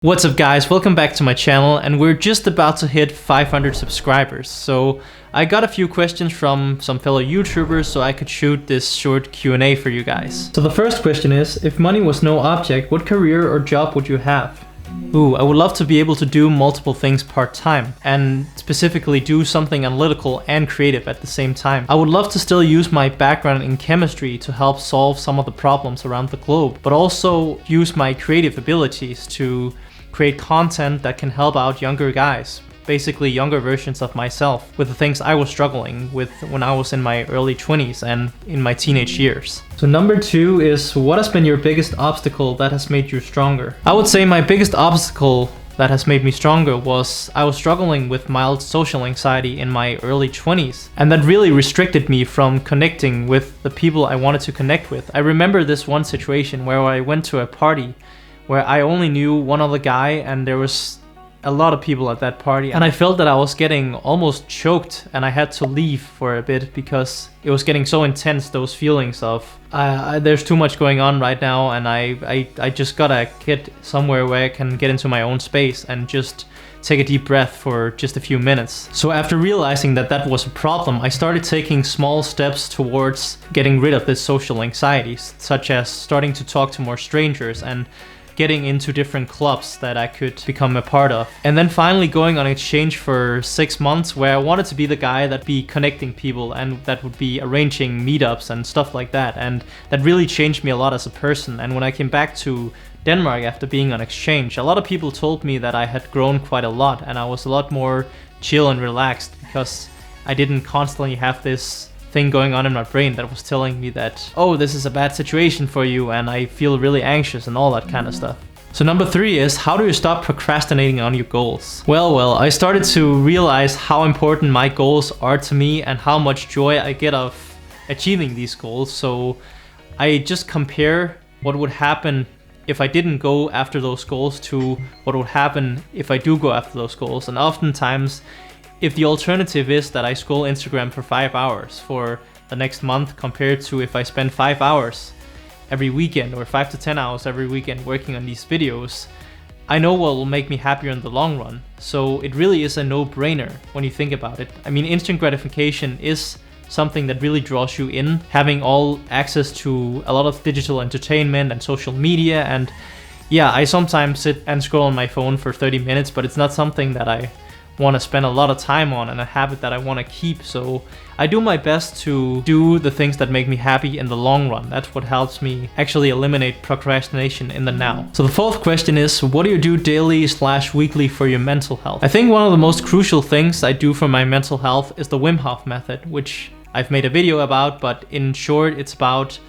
What's up guys, welcome back to my channel, and we're just about to hit 500 subscribers. So I got a few questions from some fellow YouTubers so I could shoot this short Q&A for you guys. So the first question is, if money was no object, what career or job would you have? Ooh, I would love to be able to do multiple things part-time, and specifically do something analytical and creative at the same time. I would love to still use my background in chemistry to help solve some of the problems around the globe, but also use my creative abilities to create content that can help out younger guys, basically younger versions of myself, with the things I was struggling with when I was in my early 20s and in my teenage years. So number 2 is, what has been your biggest obstacle that has made you stronger? I would say my biggest obstacle that has made me stronger was I was struggling with mild social anxiety in my early 20s, and that really restricted me from connecting with the people I wanted to connect with. I remember this one situation where I went to a party where I only knew one other guy, and there was a lot of people at that party, and I felt that I was getting almost choked and I had to leave for a bit because it was getting so intense, those feelings of there's too much going on right now, and I just gotta get somewhere where I can get into my own space and just take a deep breath for just a few minutes. So after realizing that that was a problem, I started taking small steps towards getting rid of this social anxiety, such as starting to talk to more strangers and getting into different clubs that I could become a part of. And then finally going on exchange for 6 months, where I wanted to be the guy that be connecting people and that would be arranging meetups and stuff like that. And that really changed me a lot as a person. And when I came back to Denmark after being on exchange, a lot of people told me that I had grown quite a lot and I was a lot more chill and relaxed because I didn't constantly have this thing going on in my brain that was telling me that, oh, this is a bad situation for you and I feel really anxious and all that kind of stuff. So number 3 is, how do you stop procrastinating on your goals? Well, I started to realize how important my goals are to me and how much joy I get of achieving these goals. So I just compare what would happen if I didn't go after those goals to what would happen if I do go after those goals. And oftentimes, if the alternative is that I scroll Instagram for 5 hours for the next month compared to if I spend 5 hours every weekend or 5 to 10 hours every weekend working on these videos, I know what will make me happier in the long run. So it really is a no-brainer when you think about it. I mean, instant gratification is something that really draws you in, having all access to a lot of digital entertainment and social media. And yeah, I sometimes sit and scroll on my phone for 30 minutes, but it's not something that I want to spend a lot of time on and a habit that I want to keep. So I do my best to do the things that make me happy in the long run. That's what helps me actually eliminate procrastination in the now. So the 4th question is, what do you do daily/weekly for your mental health? I think one of the most crucial things I do for my mental health is the Wim Hof method, which I've made a video about, but in short, it's about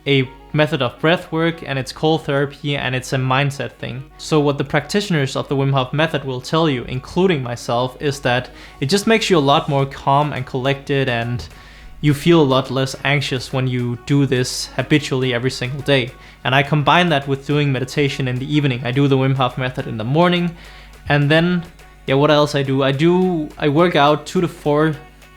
a method of breath work, and it's cold therapy, and it's a mindset thing. So what the practitioners of the Wim Hof method will tell you, including myself, is that it just makes you a lot more calm and collected, and you feel a lot less anxious when you do this habitually every single day. And I combine that with doing meditation in the evening. I do the Wim Hof method in the morning, and then, yeah, what else I do? I work out 2 to 4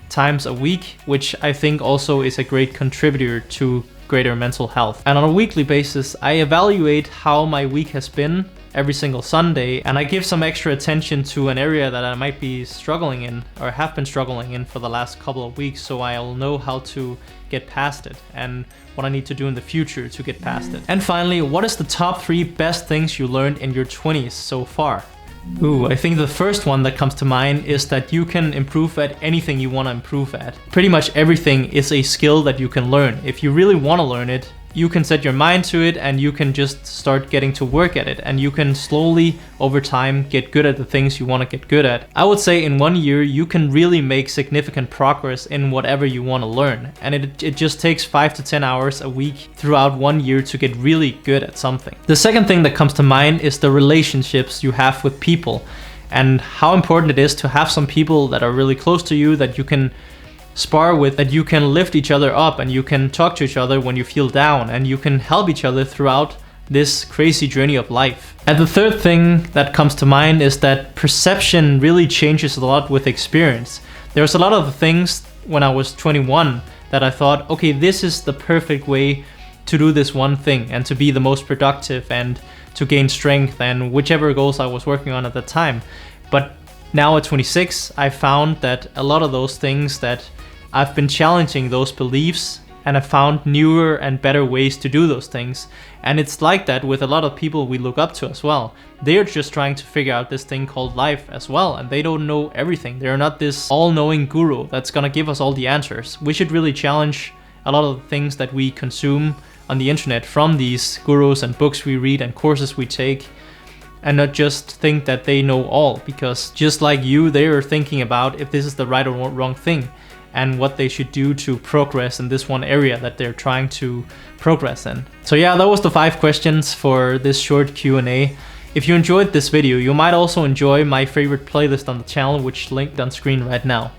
times a week, which I think also is a great contributor to greater mental health. And on a weekly basis, I evaluate how my week has been every single Sunday, and I give some extra attention to an area that I might be struggling in or have been struggling in for the last couple of weeks, so I'll know how to get past it and what I need to do in the future to get past it. And finally, what is the top 3 best things you learned in your 20s so far? Ooh, I think the first one that comes to mind is that you can improve at anything you want to improve at. Pretty much everything is a skill that you can learn. If you really want to learn it, you can set your mind to it and you can just start getting to work at it, and you can slowly over time get good at the things you want to get good at. I would say in 1 year you can really make significant progress in whatever you want to learn, and it just takes 5 to 10 hours a week throughout 1 year to get really good at something. The second thing that comes to mind is the relationships you have with people, and how important it is to have some people that are really close to you, that you can spar with, that you can lift each other up, and you can talk to each other when you feel down, and you can help each other throughout this crazy journey of life. And the third thing that comes to mind is that perception really changes a lot with experience. There's a lot of things when I was 21 that I thought, okay, this is the perfect way to do this one thing and to be the most productive and to gain strength and whichever goals I was working on at the time. But now at 26, I found that a lot of those things that I've been challenging those beliefs, and I found newer and better ways to do those things. And it's like that with a lot of people we look up to as well. They're just trying to figure out this thing called life as well, and they don't know everything. They're not this all-knowing guru that's gonna give us all the answers. We should really challenge a lot of the things that we consume on the internet from these gurus and books we read and courses we take, and not just think that they know all, because just like you, they are thinking about if this is the right or wrong thing and what they should do to progress in this one area that they're trying to progress in. So yeah, that was the 5 questions for this short Q&A. If you enjoyed this video, you might also enjoy my favorite playlist on the channel, which is linked on screen right now.